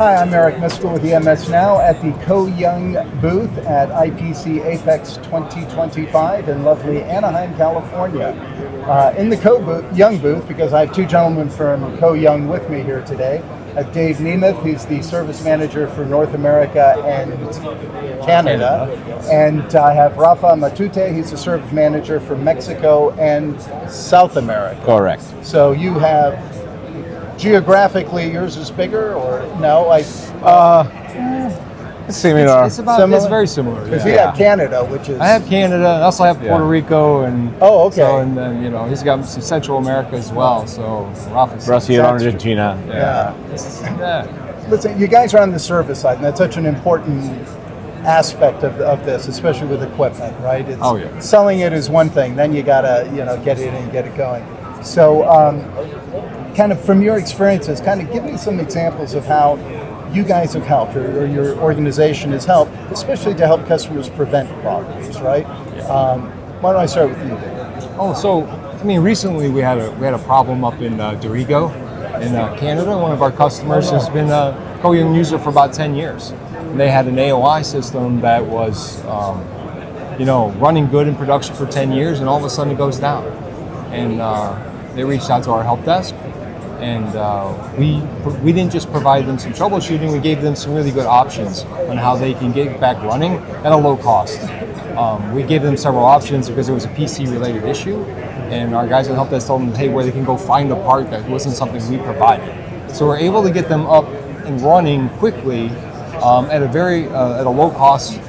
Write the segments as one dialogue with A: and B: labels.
A: Hi, I'm Eric Miscoll with EMSNOW at the Koh Young booth at IPC Apex 2025 in lovely Anaheim, California. In the Young booth, because I have two gentlemen from Koh Young with me here today. I have Dave Nemeth, he's the service manager for North America and Canada. And I have Rafa Matute, he's the service manager for Mexico and South America.
B: Correct.
A: So you have, geographically, yours is bigger, or no?
B: It's similar.
C: It's very similar.
A: Because you got Canada, which is...
C: I have Canada. I also have Puerto Rico, and
A: okay.
C: So, and then he's got some Central America as well. So Rafa's
B: Brazil, Argentina.
A: Yeah. Listen, you guys are on the service side, and that's such an important aspect of this, especially with equipment, right? It's, selling it is one thing, then you gotta get it and get it going. So, kind of from your experiences, kind of give me some examples of how you guys have helped, or your organization has helped, especially to help customers prevent problems, right? Why don't I start with you, Dave?
C: So recently we had a problem up in Duluth, in Canada. One of our customers has been a Koh Young user for about 10 years. And they had an AOI system that was, running good in production for 10 years, and all of a sudden it goes down. And they reached out to our help desk. And we didn't just provide them some troubleshooting, we gave them some really good options on how they can get back running at a low cost. We gave them several options because it was a PC related issue, and our guys that helped us told them, hey, where they can go find a part that wasn't something we provided. So we're able to get them up and running quickly at a low cost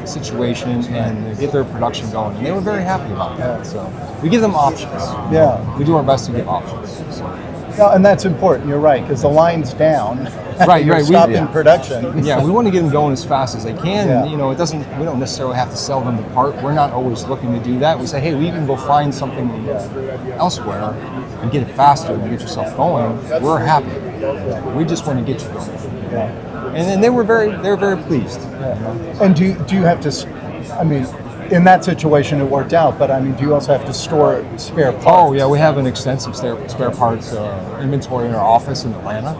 C: situation and get their production going. And they were very happy about that. So we give them options.
A: Yeah.
C: We do our best to give options. So.
A: No, and that's important. You're right, because the line's down.
C: Right.
A: You're stopping production.
C: Yeah, we want to get them going as fast as they can. Yeah. We don't necessarily have to sell them the part. We're not always looking to do that. We say, hey, we can go find something elsewhere and get it faster and get yourself going. We're happy. We just want to get you going.
A: Yeah.
C: And they were very pleased.
A: Yeah. And do you have to? In that situation, it worked out, but do you also have to store spare parts?
C: Oh, yeah, we have an extensive spare parts inventory in our office in Atlanta,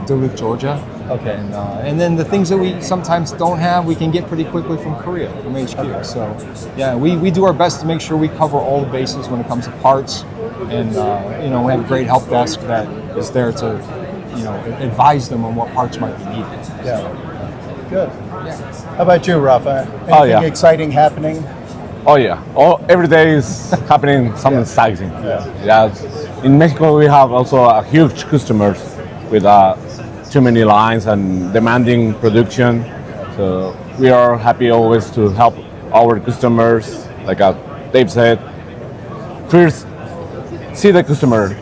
C: Duluth, Georgia.
A: Okay.
C: And then the things that we sometimes don't have, we can get pretty quickly from Korea, from HQ. Okay. So, yeah, we do our best to make sure we cover all the bases when it comes to parts. And, we have a great help desk that is there to, advise them on what parts might be needed.
A: Yeah. Good.
C: Yeah.
A: How about you, Rafa? Anything exciting happening?
B: Every day is happening something exciting. Yeah. In Mexico, we have also a huge customers with too many lines and demanding production. So we are happy always to help our customers. Like Dave said, first see the customer,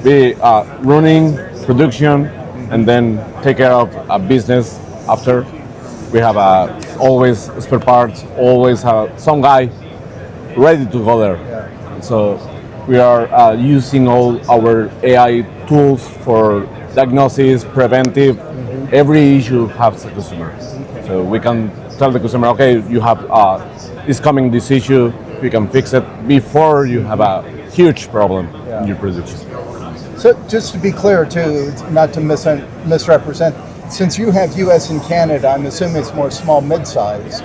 B: be running production, and then take care of a business after. We have always spare parts, always have some guy ready to go there. Yeah. So we are using all our AI tools for diagnosis, preventive. Every issue has a customer. So we can tell the customer, okay, you have this issue, we can fix it before you have a huge problem in your production.
A: So just to be clear too, not to misrepresent, since you have U.S. and Canada, I'm assuming it's more small, mid-size.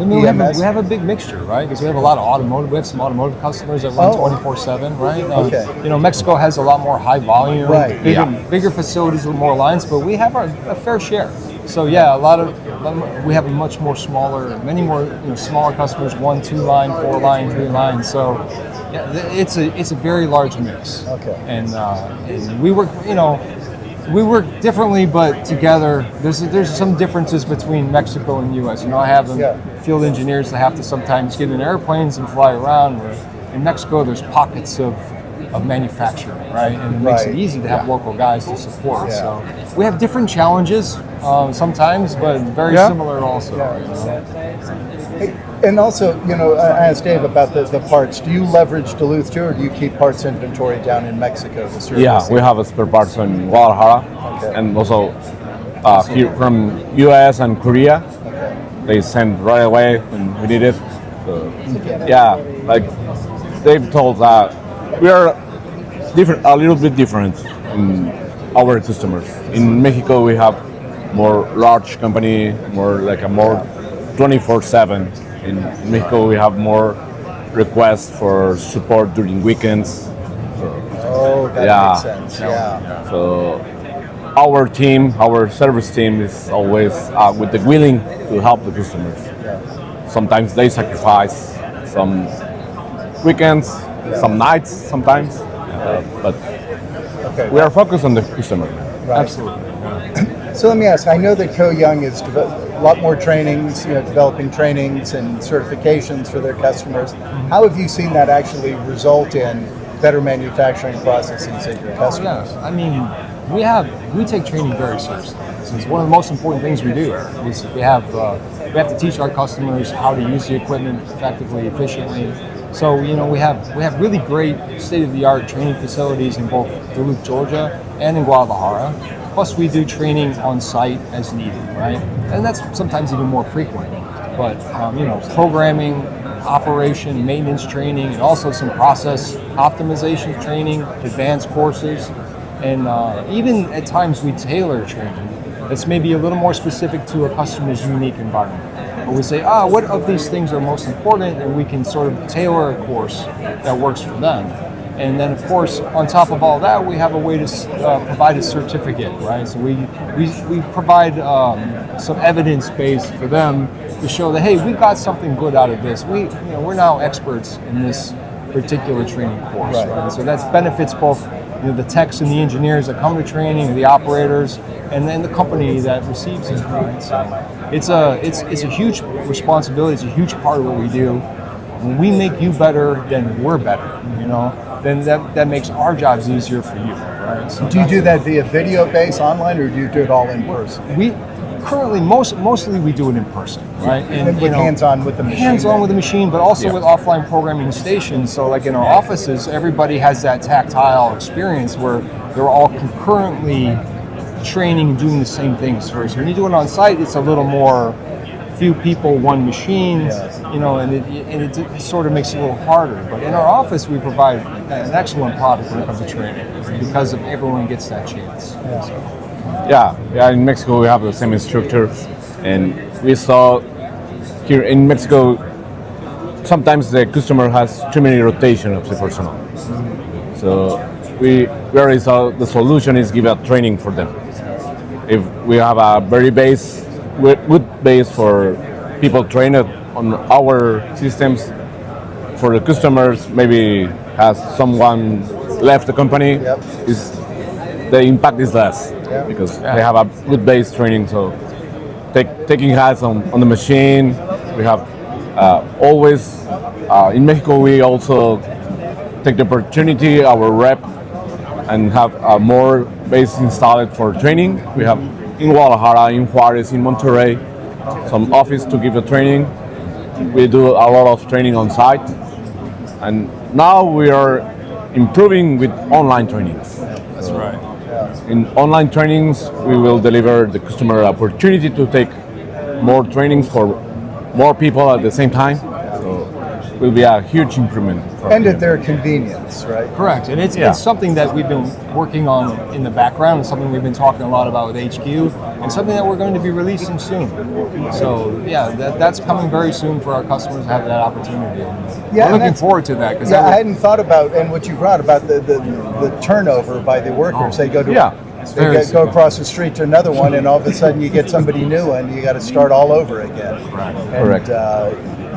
C: We have a big mixture, right? Because we have a lot of automotive. We have some automotive customers that run 24/7, right?
A: Okay.
C: Mexico has a lot more high volume,
A: right?
C: Bigger facilities with more lines, but we have a fair share. So yeah, we have many more smaller customers, 1, 2 line, 4 line, 3 lines. So yeah, it's a very large mix.
A: Okay.
C: And we work, we work differently, but together. There's some differences between Mexico and U.S. I have field engineers that have to sometimes get in airplanes and fly around. Where in Mexico, there's pockets of manufacturing, right? And it makes it easy to have local guys to support. Yeah. So we have different challenges sometimes, but very similar also.
A: And also, I asked Dave about the parts. Do you leverage Duluth too, or do you keep parts inventory down in Mexico to service?
B: Yeah, we have a spare parts in Guadalajara, and also here from US and Korea. Okay. They send right away when we need it. So, like Dave told that we are a little bit different in our customers. In Mexico, we have more large company, more like a more 24/7. In Mexico, we have more requests for support during weekends.
A: Oh, that
B: Yeah.
A: makes sense. Yeah.
B: So our team, our service team, is always with the willing to help the customers. Sometimes they sacrifice some weekends, some nights, sometimes, but we are focused on the customer.
A: Right.
C: Absolutely.
A: So let me ask, I know that Koh Young is a lot more trainings, developing trainings and certifications for their customers. How have you seen that actually result in better manufacturing processes at your customers?
C: Yeah, I mean, we take training very seriously. It's one of the most important things we do. We have to teach our customers how to use the equipment effectively, efficiently. So we have really great state-of-the-art training facilities in both Duluth, Georgia, and in Guadalajara. Plus, we do training on site as needed, right? And that's sometimes even more frequent. But programming, operation, maintenance training, and also some process optimization training, advanced courses, and even at times we tailor training that's maybe a little more specific to a customer's unique environment. Or we say, what of these things are most important, and we can sort of tailor a course that works for them. And then, of course, on top of all that, we have a way to provide a certificate, right? So we provide some evidence base for them to show that, hey, we got something good out of this. We're now experts in this particular training course, right? So that benefits both the techs and the engineers that come to training, the operators, and then the company that receives it, right? So it's a huge responsibility. It's a huge part of what we do. When we make you better, then we're better, then that makes our jobs easier for you, right? So
A: do you do that via video base online, or do you do it all in person?
C: We currently mostly we do it in person, right?
A: And with hands-on with the machine.
C: Hands-on with the machine, but also with offline programming stations. So like in our offices, everybody has that tactile experience where they're all concurrently training and doing the same things first. When you do it on site, it's a little more few people, one machine, and it sort of makes it a little harder. But in our office, we provide an excellent product when it comes to training because everyone gets that chance.
B: Yeah. In Mexico, we have the same instructor, and we saw here in Mexico, sometimes the customer has too many rotation of the personnel. So we already saw the solution is give a training for them. If we have a very good base for people trained on our systems, for the customers, maybe has someone left the company, the impact is less because they have a good base training. So taking hands on the machine, we have always in Mexico. We also take the opportunity, our rep, and have more base installed for training. We have in Guadalajara, in Juarez, in Monterrey, some office to give the training. We do a lot of training on site, and now we are improving with online trainings.
C: That's right.
B: In online trainings, we will deliver the customer opportunity to take more trainings for more people at the same time. So it will be a huge improvement.
A: And at their convenience, right?
C: Correct. And it's something that we've been working on in the background, and something we've been talking a lot about with HQ, and something that we're going to be releasing soon. So that's coming very soon for our customers to have that opportunity. We're looking forward to that.
A: I hadn't thought about, and what you brought about the turnover by the workers. They go to go across the street to another one, and all of a sudden you get somebody new, and you got to start all over again.
C: Right.
B: Correct.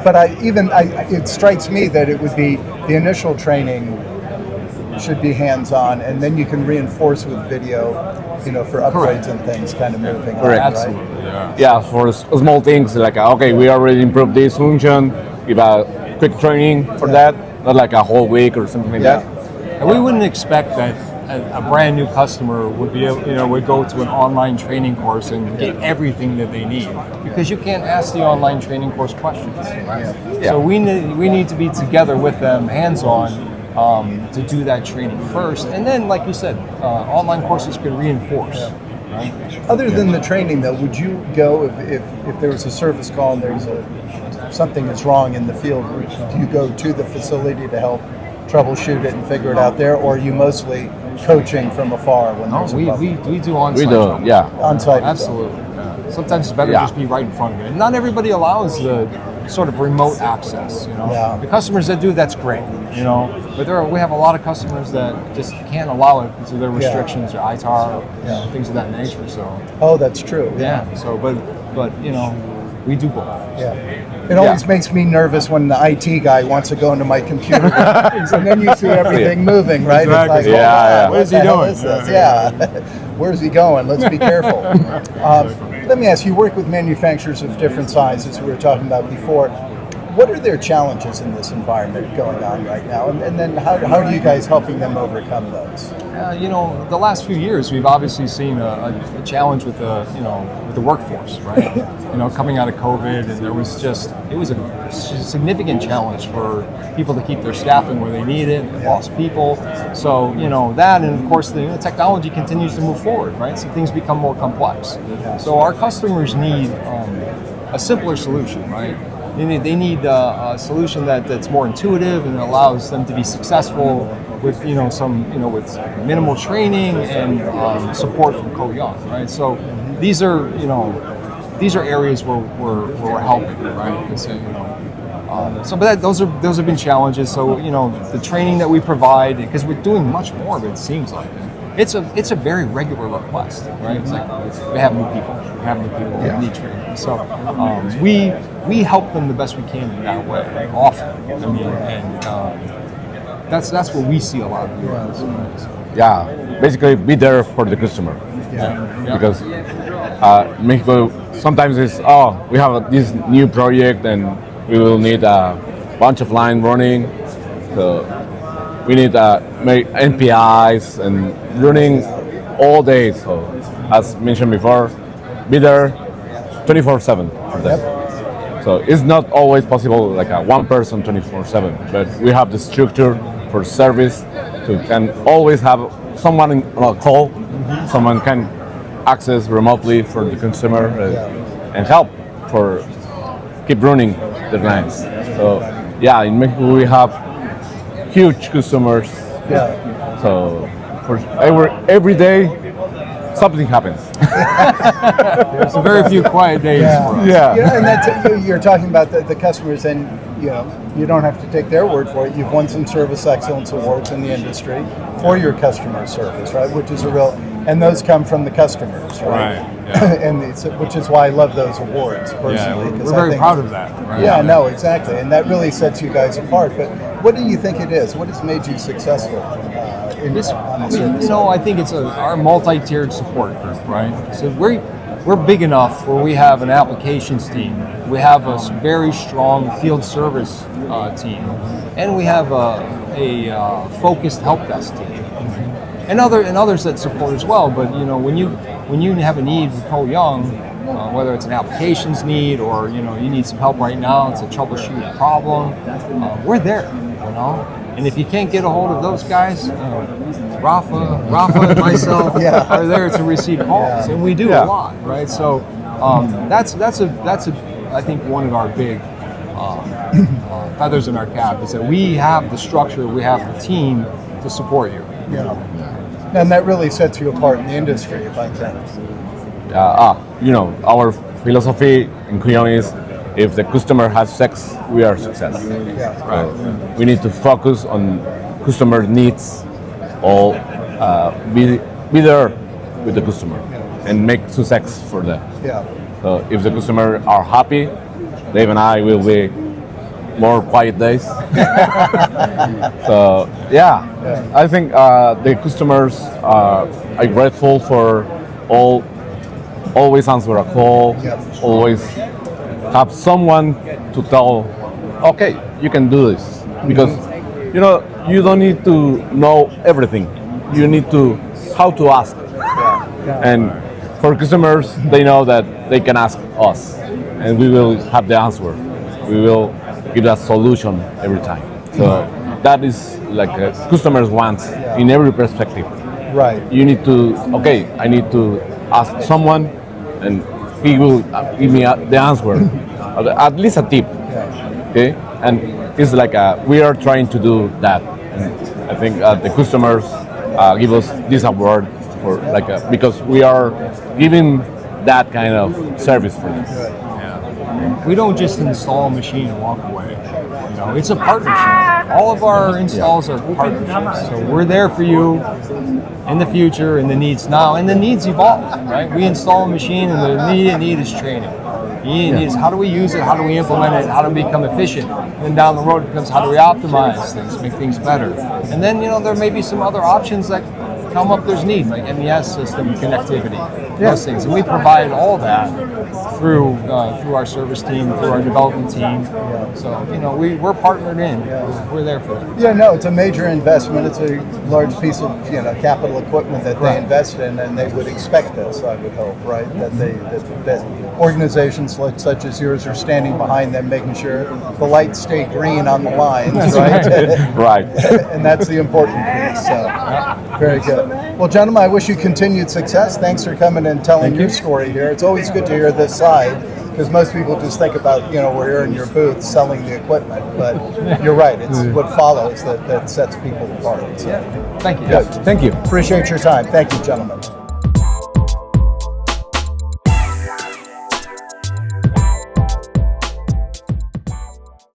A: But it strikes me that it would be the initial training should be hands-on, and then you can reinforce with video, for upgrades and things, kind of moving.
B: Correct.
A: On,
C: Absolutely.
A: right?
B: Yeah, for small things like we already improved this function. Give a quick training for that, not like a whole week or something like that.
C: And we wouldn't expect that a brand new customer would be able, would go to an online training course and get everything that they need, because you can't ask the online training course questions, right? So we need to be together with them, hands-on, to do that training first, and then, like you said, online courses could reinforce. Right?
A: Other than the training, though, would you go if there was a service call and something is wrong in the field? Do you go to the facility to help troubleshoot it and figure it out there, or are you mostly coaching from afar when there's a problem?
C: We do on-site.
B: We do, yeah.
A: On-site.
C: Absolutely. Yeah. Sometimes it's better to just be right in front of it. And not everybody allows the sort of remote access,
A: Yeah.
C: The customers that do, that's great, But we have a lot of customers that just can't allow it because of their restrictions or ITAR, things of that nature. So.
A: Oh, that's true.
C: Yeah. So, but we do both.
A: Yeah. It always makes me nervous when the IT guy wants to go into my computer, and then you see everything moving, right?
C: Exactly.
A: It's like,
C: what is he doing?
A: Where's he going? Let's be careful. Let me ask you, work with manufacturers of different sizes we were talking about before. What are their challenges in this environment going on right now? And then how are you guys helping them overcome those?
C: The last few years, we've obviously seen a challenge with the workforce, right? Coming out of COVID, and it was a significant challenge for people to keep their staffing where they need it, they lost people. So, that, and of course, the technology continues to move forward, right? So things become more complex. So our customers need a simpler solution, right? They need a solution that's more intuitive and allows them to be successful with with minimal training and support from Koh Young, right? So these are areas where we're helping, right? But those have been challenges. So the training that we provide, because we're doing much more of it, seems like it's a very regular request, right? It's like we have new people, that need training. So we help them the best we can in that way, often. That's what we see a lot of.
B: Yeah, basically be there for the customer. Because Mexico sometimes it's we have this new project and we will need a bunch of line running, so we need make NPIs and running all day. So as mentioned before, be there 24/7 for them. So it's not always possible like a one person 24/7, but we have the structure for service to can always have someone on a call, someone can access remotely for the consumer and help for keep running the lines. So in Mexico we have huge customers. So for every day something happens.
C: There's very few quiet days for us.
A: And that's you're talking about the customers, and you don't have to take their word for it. You've won some service excellence awards in the industry for your customer service, right? Which is and those come from the customers, right? And which is why I love those awards personally.
C: We're very proud of that. Right?
A: No, exactly, and that really sets you guys apart. But what do you think it is? What has made you successful?
C: I think it's our multi-tiered support group, right? So we're big enough where we have an applications team, we have a very strong field service team, and we have a focused help desk team, and others that support as well. But when you have a need with Koh Young, whether it's an applications need or you need some help right now, it's a troubleshoot problem, we're there, And if you can't get a hold of those guys, Rafa and myself are there to receive calls, and we do a lot, right? So that's I think one of our big feathers in our cap is that we have the structure, we have the team to support you.
A: And that really sets you apart in the industry, if I can.
B: Our philosophy in Koh Young is, if the customer has sex, we are success. Right. We need to focus on customer needs, or be there with the customer and make success for them. So if the customer are happy, Dave and I will be more quiet days. So I think the customers are grateful for always answer a call, always have someone to tell, okay, you can do this, because you don't need to know everything. You need to how to ask, and for customers, they know that they can ask us, and we will have the answer. We will give that solution every time. So that is like customers want in every perspective.
A: Right.
B: You need to I need to ask someone, and he will give me the answer, at least a tip. Okay, and it's like we are trying to do that And I think the customers give us this award for because we are giving that kind of service for them.
C: Yeah. We don't just install a machine and walk away. You know, it's a partnership. All of our installs are partnerships. So we're there for you in the future and the needs now, and the needs evolve, right? We install a machine and the immediate need is training. The immediate need is how do we use it, how do we implement it, how do we become efficient? And then down the road it becomes how do we optimize things, make things better. And then, you know, there may be some other options that come up there's need, like MES system, connectivity, those things. And we provide all that through our service team, through our development team. So, you know, we're partnered in. We're there for them.
A: Yeah, no, it's a major investment. It's a large piece of, you know, capital equipment that they invest in, and they would expect this, I would hope, right? That organizations such as yours are standing behind them, making sure the lights stay green on the lines, right?
B: Right.
A: And that's the important piece. So, very good. Well, gentlemen, I wish you continued success. Thanks for coming and telling your story here. It's always good to hear this side, because most people just think about, you know, we're here in your booth selling the equipment, but you're right, it's what follows that sets people apart. So.
C: Thank you.
A: Good.
B: Thank you.
A: Appreciate your time. Thank you, gentlemen.